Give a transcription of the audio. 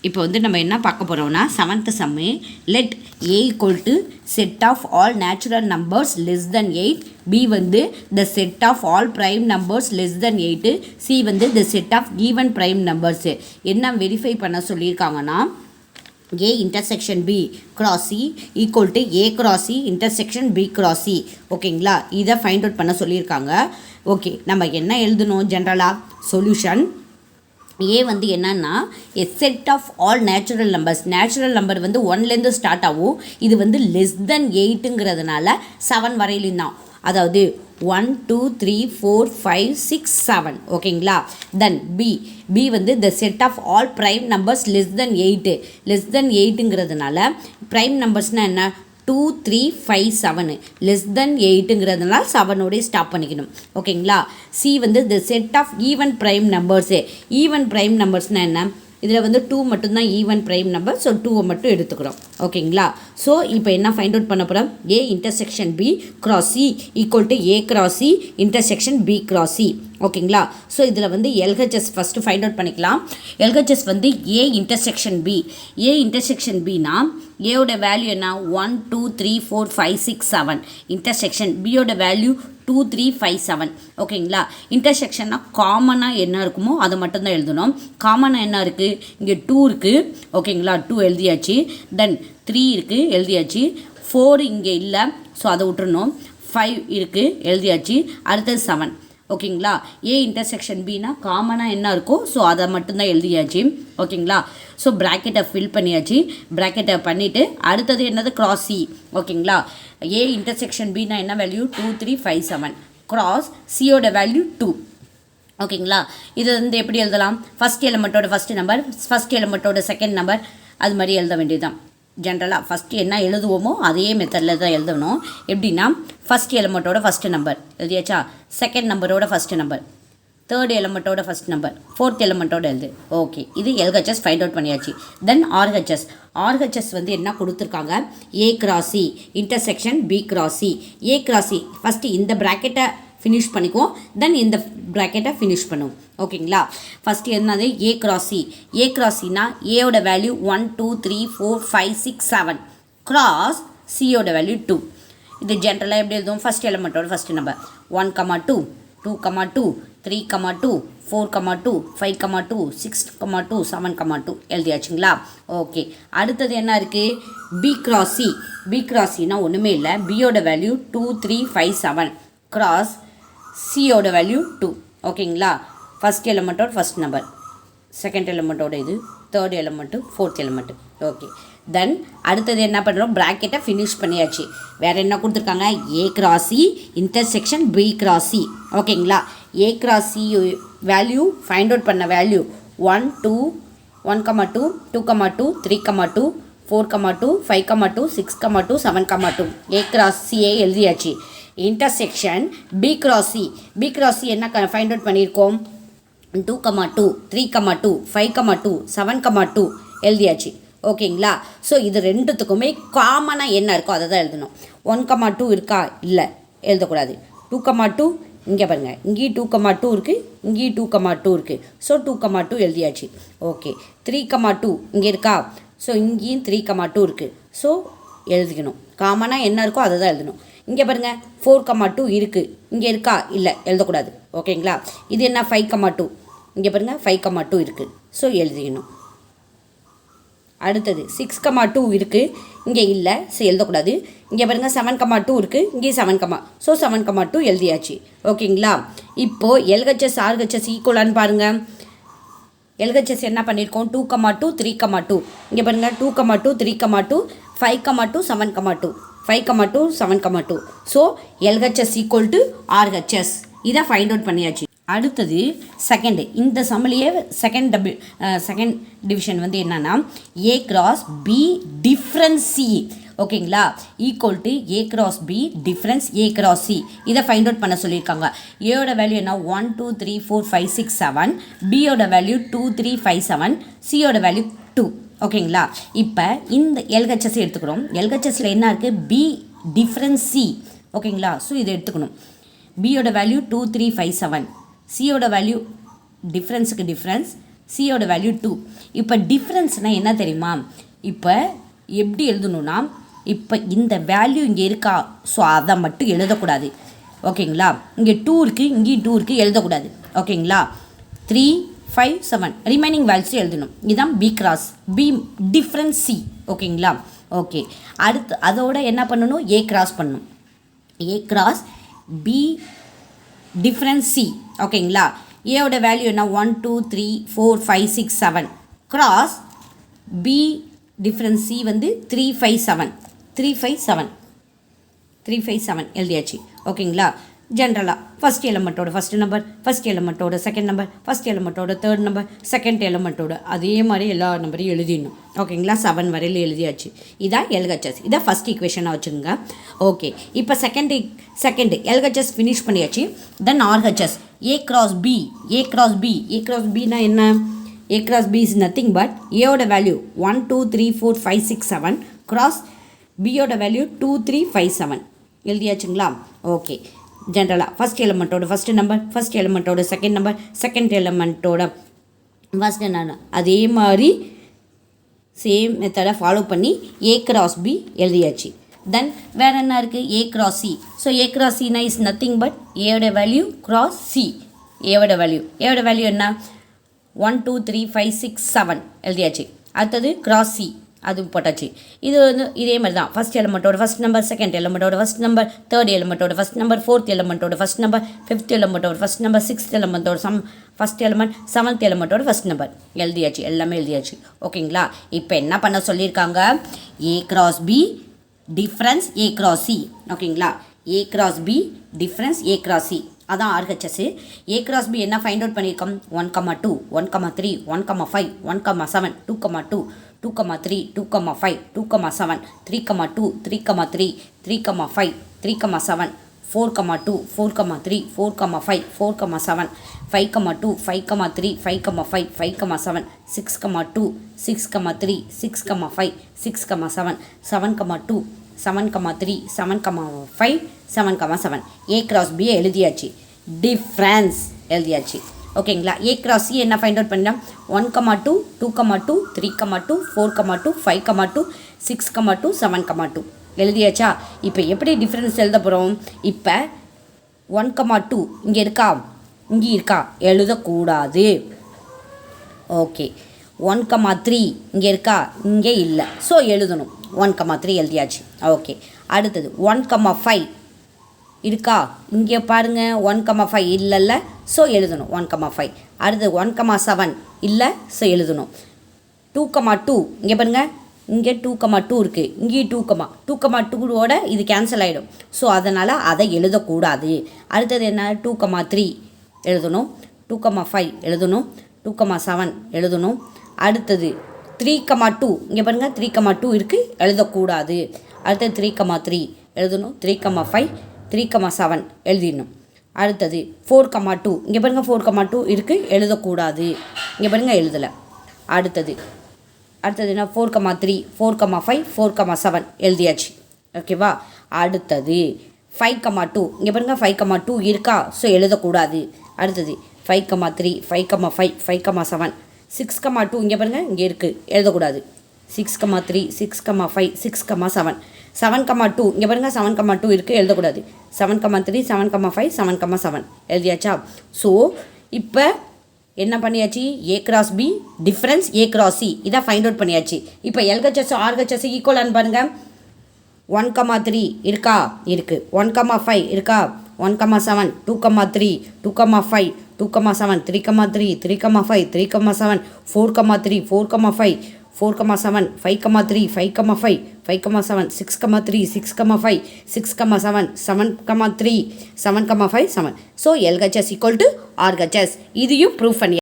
இப்போ வந்து நம்ம என்ன பார்க்க போகிறோம்னா seventh sum let A equal to set of all natural numbers less than 8, B வந்து the set of all prime numbers less than 8, C வந்து the set of even prime numbers. என்ன verify பண்ண சொல்லியிருக்காங்கன்னா A intersection B cross C equal to A cross C intersection B cross C. ஓகேங்களா, இதை find out பண்ண சொல்லியிருக்காங்க. Okay, நம்ம என்ன எழுதணும் ஜென்ரலாக சொல்யூஷன். ஏ வந்து என்னன்னா a set of all natural numbers. Natural number வந்து 1லேருந்து ஸ்டார்ட் ஆகும். இது வந்து லெஸ் தென் 8ங்கிறதுனால 7 வரையிலும் தான். அதாவது 1 2 3 4 5 6 7. ஓகேங்களா. தென் பி வந்து the set of all prime numbers less than 8. Less than 8ங்கிறதுனால ப்ரைம் நம்பர்ஸ்னால் என்ன 2 3 5 7. லெஸ் தென் 8ங்கிறதுனால 7ஓடய ஸ்டாப் பண்ணிக்கணும். ஓகேங்களா. சி வந்து the set of even prime numbers. Even prime நம்பர்ஸ்னால் என்ன, இதில் வந்து 2 மட்டும்தான் ஈவன் ப்ரைம் நம்பர். ஸோ 2 மட்டும் எடுத்துக்கிறோம். ஓகேங்களா. ஸோ இப்போ என்ன ஃபைண்ட் அவுட் பண்ண போகிறோம், A intersection B cross C equal to A cross C intersection B cross C. ஓகேங்களா. ஸோ இதில் வந்து எல்ஹெச்எஸ் ஃபஸ்ட்டு ஃபைண்ட் அவுட் பண்ணிக்கலாம். எல்ஹெச்எஸ் வந்து A intersection B. A intersection பினா ஏவோட வேல்யூ என்ன 1 2 3 4 5 6 7. இன்டர்செக்ஷன் பியோட வேல்யூ 2 3 5 7. ஓகேங்களா. இன்டர்செக்ஷன்னா காமனாக என்ன இருக்குமோ அதை மட்டும்தான் எழுதணும். காமனாக என்ன இருக்குது, இங்கே 2 இருக்குது. ஓகேங்களா, 2 எழுதியாச்சு. தென் 3 இருக்குது, எழுதியாச்சு. 4 இங்கே இல்லை, ஸோ அதை விட்டுறணும். 5 இருக்குது, எழுதியாச்சு. அடுத்தது 7. ஓகேங்களா. ஏ இன்டர்செக்ஷன் பினா காமனாக என்ன இருக்கோ ஸோ அதை மட்டும்தான் எழுதியாச்சு. ஓகேங்களா. ஸோ ப்ராக்கெட்டை ஃபில் பண்ணியாச்சு. ப்ராக்கெட்டை பண்ணிவிட்டு அடுத்தது என்னது கிராஸ் சி. ஓகேங்களா. ஏ இன்டர்செக்ஷன் பினா என்ன வேல்யூ 2 3 5 7. கிராஸ் சியோட வேல்யூ 2. ஓகேங்களா. இது வந்து எப்படி எழுதலாம், ஃபஸ்ட் எலிமெண்ட்டோட ஃபஸ்ட் நம்பர், ஃபஸ்ட் எலிமெண்ட்டோட செகண்ட் நம்பர், அது மாதிரி எழுத வேண்டியதுதான். ஜென்ரலாக ஃபஸ்ட்டு என்ன எழுதுவோமோ அதே மெத்தடில் தான் எழுதணும். எப்படின்னா ஃபஸ்ட் எலிமெண்ட்டோட ஃபஸ்ட்டு நம்பர் எழுதியாச்சா, செகண்ட் நம்பரோட ஃபஸ்ட்டு நம்பர், தேர்ட் எலிமெண்ட்டோட ஃபஸ்ட் நம்பர், ஃபோர்த் எலிமெண்ட்டோட எழுது. ஓகே, இது எல்ஹெச்எஸ் ஃபைண்ட் அவுட் பண்ணியாச்சு. தென் ஆர்ஹெச்எஸ் வந்து என்ன கொடுத்துருக்காங்க, A cross C intersection B cross C. A cross C first இந்த ப்ராக்கெட்டை ஃபினிஷ் பண்ணிக்குவோம். தென் இந்த ப்ராக்கெட்டை ஃபினிஷ் பண்ணுவோம். ஓகேங்களா. ஃபஸ்ட்டு என்னது A cross C. A cross சினா ஏயோட வேல்யூ 1 2 3 4 5 6 7 கிராஸ் சியோட வேல்யூ 2. இது ஜென்ரலாக எப்படி எழுதுவோம், ஃபஸ்ட் எலிமெண்ட்டோட ஃபஸ்ட்டு நம்பர் 1 2 2 2 3 2 4 2 5 2 6 2 7 2 எழுதியாச்சுங்களா. ஓகே, அடுத்தது என்ன இருக்குது, B cross C. B cross சினா ஒன்றுமே இல்லை, பியோட வேல்யூ 2 3 5 7 கிராஸ் சியோட வேல்யூ 2. ஓகேங்களா. ஃபஸ்ட் எலிமெண்ட்டோட ஃபஸ்ட் நம்பர், செகண்ட் எலிமெண்ட்டோட இது, third element, fourth element. Okay, then அடுத்தது என்ன பண்ணுறோம், ப்ராக்கெட்டை ஃபினிஷ் பண்ணியாச்சு. வேறு என்ன கொடுத்துருக்காங்க, A cross C intersection B cross C. ஓகேங்களா. A cross C value find out பண்ண வேல்யூ 1 2 1 2 2 2 3 2 4 2 5 2 6 2 7 2. ஏ கிராஸ் சியை எழுதியாச்சு. Intersection B cross C. B cross C என்ன ஃபைண்ட் அவுட் பண்ணியிருக்கோம், 2 2 3 2 5 2 7 2 எழுதியாச்சு. ஓகேங்களா. ஸோ இது ரெண்டுத்துக்குமே காமனாக என்ன இருக்கோ அதை தான் எழுதணும். 1 2 இருக்கா, இல்லை எழுதக்கூடாது. 2 2 இங்கே பாருங்கள், இங்கேயும் 2 2 இருக்குது, இங்கேயும் 2 2 இருக்குது. ஸோ 2 2 எழுதியாச்சு. ஓகே, 3 2 இங்கே இருக்கா, ஸோ இங்கேயும் 3 2 இருக்குது. ஸோ எழுதிக்கணும். காமனாக என்ன இருக்கோ அதை தான் எழுதணும். இங்கே பாருங்கள் 4 2 இருக்குது, இங்கே இருக்கா, இல்லை எழுதக்கூடாது. ஓகேங்களா. இது என்ன 5 2, இங்கே பாருங்கள் 5 2 இருக்குது. ஸோ எழுதிக்கணும். அடுத்தது 6 2 இருக்குது, இங்கே இல்லை, ஸோ எழுதக்கூடாது. இங்கே பாருங்கள் 7 2 இருக்குது, இங்கே 7 ஸோ 7 2 எழுதியாச்சு. ஓகேங்களா. இப்போது எல்ஹெச்எஸ் ஆர்ஹெச்எஸ் ஈக்குவலான்னு பாருங்கள். எல்ஹெச்எஸ் என்ன பண்ணியிருக்கோம், 2 2 3 2. இங்கே பாருங்கள் 2 2 3 2 5 2 7 2 5 2 7 2. So LHS equal to RHS. இதை ஃபைண்ட் அவுட் பண்ணியாச்சு. அடுத்தது செகண்டு. இந்த சம்மிலேயே செகண்ட் டிவிஷன் வந்து என்னென்னா A cross B difference C. ஓகேங்களா. Equal to A cross B difference A cross C. இதை ஃபைண்ட் அவுட் பண்ண சொல்லியிருக்காங்க. ஏயோட வேல்யூ என்ன 1 2 3 4 5 6 7. பியோட வேல்யூ 2 3 5 7. சியோட வேல்யூ 2. ஓகேங்களா. இப்போ இந்த எல்ஹெச்எஸ் எடுத்துக்கிறோம். எல்ஹெச்எஸில் என்ன இருக்குது, பி டிஃப்ரென்ஸ் சி. ஓகேங்களா. ஸோ இதை எடுத்துக்கணும். பியோட வேல்யூ 2 3 5 7. சியோட வேல்யூ டிஃப்ரென்ஸுக்கு டிஃப்ரென்ஸ், சியோட வேல்யூ 2. இப்போ டிஃப்ரென்ஸ்னால் என்ன தெரியுமா, இப்போ எப்படி எழுதணும்னா, இப்போ இந்த வேல்யூ இங்கே இருக்கா, ஸோ அதை மட்டும் எழுதக்கூடாது. ஓகேங்களா, இங்கே 2 இருக்குது, இங்கேயும் 2 இருக்குது, எழுதக்கூடாது. ஓகேங்களா, 3, 5, 7 ரிமைனிங் வேல்யூஸ் எழுதணும். இதுதான் B cross B difference C. ஓகேங்களா, ஓகே. அடுத்து அதோட என்ன பண்ணணும், ஏ கிராஸ் பண்ணணும். A cross B difference C. ஓகேங்களா, ஏவோட வேல்யூ என்ன, 1, 2, 3, 4, 5, 6, 7 கிராஸ் பி டிஃப்ரென்ஸ் சி வந்து 3, 5, 7 3, 5, 7 3, 5, 7 எழுதியாச்சு. ஓகேங்களா, ஜென்ரலாக ஃபஸ்ட் எலமெண்ட்டோட ஃபஸ்ட் நம்பர், ஃபஸ்ட் எலமெண்ட்டோட செகண்ட் நம்பர், ஃபஸ்ட் எலமெண்ட்டோட தேர்ட் நம்பர், செகண்ட் எலமெண்ட்டோட அதே மாதிரி எல்லா நம்பரையும் எழுதிடணும். ஓகேங்களா, 7 வரையில் எழுதியாச்சு. இதான் எல்ஹெச்எஸ். இதான் ஃபஸ்ட் ஈக்குவேஷனாக வச்சுருங்க. ஓகே, இப்போ செகண்ட் எல்ஹெச்எஸ் ஃபினிஷ் பண்ணியாச்சு. Then RHS A cross B. A cross B, A cross பின்னா என்ன, A cross B is nothing but ஏவோட வேல்யூ 1, 2, 3, 4, 5, 6, 7 கிராஸ் பியோட வேல்யூ 2, 3, 5, 7 எழுதியாச்சுங்களா. ஓகே, ஜென்ரலாக ஃபஸ்ட் எலமெண்ட்டோட ஃபஸ்ட் நம்பர், ஃபஸ்ட் எலமெண்ட்டோட செகண்ட் நம்பர், செகண்ட் எலமெண்ட்டோட ஃபஸ்ட் என்ன, அதே மாதிரி சேம் மெத்தடை ஃபாலோ பண்ணி ஏ கிராஸ் பி எழுதியாச்சு. தென் வேறு என்ன இருக்குது, A cross C. So A cross சினா இஸ் நத்திங் பட் ஏவோட வேல்யூ கிராஸ் சி. ஏவோட வேல்யூ என்ன, 1, 2, 3, 5, 6, 7 எழுதியாச்சு. அடுத்தது கிராஸ் சி, அது போட்டாச்சு. இது வந்து இதே மாதிரி தான், ஃபஸ்ட் எலமெண்ட்டோட ஃபஸ்ட் நம்பர், செகண்ட் எலமெண்ட்டோட ஃபஸ்ட் நம்பர், தேர்ட் எலமெண்ட்டோட ஃபஸ்ட் நம்பர், ஃபோர்த் எலமெண்ட்டோட ஃபஸ்ட் நம்பர், ஃபிஃப்த் எலமெண்ட்டோட ஃபஸ்ட் நம்பர், சிக்ஸ்த் எலமெண்ட்டோட ஃபஸ்ட் எலமெண்ட், செவன்த் எலமெண்ட்டோட ஃபஸ்ட் நம்பர் எழுதியாச்சு. எல்லாமே எழுதியாச்சு. ஓகேங்களா, இப்போ என்ன பண்ண சொல்லியிருக்காங்க, A cross B difference A cross C. ஓகேங்களா, A cross B difference A cross C, அதான் ஆர்ஹெச்எஸ். ஏ கிராஸ் பி என்ன ஃபைண்ட் அவுட் பண்ணியிருக்கோம், 1, 2, 1, 3, 1, 5, 1, 7, 2, 2, 3, 2, 5, 2, 7, 3, 2, 3, 3, 3, 5, 3, 7, 4, 2, 4, 3, 4, 5, 4, 7, 5, 2, 5, 3, 5, 5, 5, 7, 6, 2, 6, 3, 6, 5, 6, 7, 7, 2, 7, 3, 7, 5, 7, 7 ஏ கிராஸ் பியை எழுதியாச்சு. டிஃப்ரென்ஸ் எழுதியாச்சு. ஓகேங்களா, ஏ கிராஸ் சி என்ன ஃபைண்ட் அவுட் பண்ணலாம், 1, 2, 2, 2, 3, 2, 4, 2, 5, 2, 6, 2, 7, 2 எழுதியாச்சா. இப்போ எப்படி டிஃப்ரென்ஸ் எழுத போகிறோம், இப்போ 1, 2 இங்கே இருக்கா, இங்கே இருக்கா, எழுதக்கூடாது. ஓகே, 1, 3 இங்கே இருக்கா, இங்கே இல்லை, ஸோ எழுதணும். 1, 3 எழுதியாச்சு. ஓகே, அடுத்தது 1, 5 இருக்கா, இங்கே பாருங்கள் 1, 5 இல்லைல்ல, ஸோ எழுதணும் 1, 5. அடுத்தது 1, 7 இல்லை, ஸோ எழுதணும். 2, 2 இங்கே பாருங்கள், இங்கே 2, 2 இருக்குது, இங்கேயும் 2, 2ஓட இது கேன்சல் ஆகிடும், ஸோ அதனால் அதை எழுதக்கூடாது. அடுத்தது என்ன, 2, 3 எழுதணும், 2, 5 எழுதணும், 2, 7 எழுதணும். அடுத்தது 3, 2 இங்கே பாருங்கள் 3, 2 இருக்குது, எழுதக்கூடாது. அடுத்தது 3, 3 எழுதணும், 3, 5, 3, 7 எழுதிடணும். அடுத்தது 4, 2 இங்கே பாருங்கள் 4, 2 இருக்குது, எழுதக்கூடாது. இங்கே பாருங்கள் எழுதலை. அடுத்தது என்ன, 4, 3, 4, 5, 4, 7 எழுதியாச்சு. ஓகேவா. அடுத்தது 5, 2 இங்கே பாருங்கள் 5, 2 இருக்கா, ஸோ எழுதக்கூடாது. அடுத்தது 5, 3, 5, 5, 5, 7 6, 2 இங்கே பாருங்கள் இங்கே இருக்குது, எழுதக்கூடாது. 6, 3, 6, 5, 6, 7 7, 2 இங்கே பாருங்கள் 7, 2 இருக்குது, எழுதக்கூடாது. 7, 3, 7, 5, 7, 7 எழுதியாச்சா. ஸோ இப்போ என்ன பண்ணியாச்சு, A cross B difference A cross C இதை ஃபைண்ட் அவுட் பண்ணியாச்சு. இப்போ எல்ஹெச்எஸ் ஆர்ஹெச்எஸ் ஈக்குவலான்னு பாருங்கள். 1, 3 இருக்கா, இருக்குது. 1, 5 இருக்கா, 1, 7, 2, 3, 2, 5, 2, 7, 3, 3, 3, 5, 3, 7, 4, 3, 4, 5, 4, 7, 5, 3, 5, 5, 5, 7, 6, 3, 6, 5, 6, 7, 7, 3, 7, 5, 7. So LHS equal to RHS. இதையும் ப்ரூவ் பண்ணி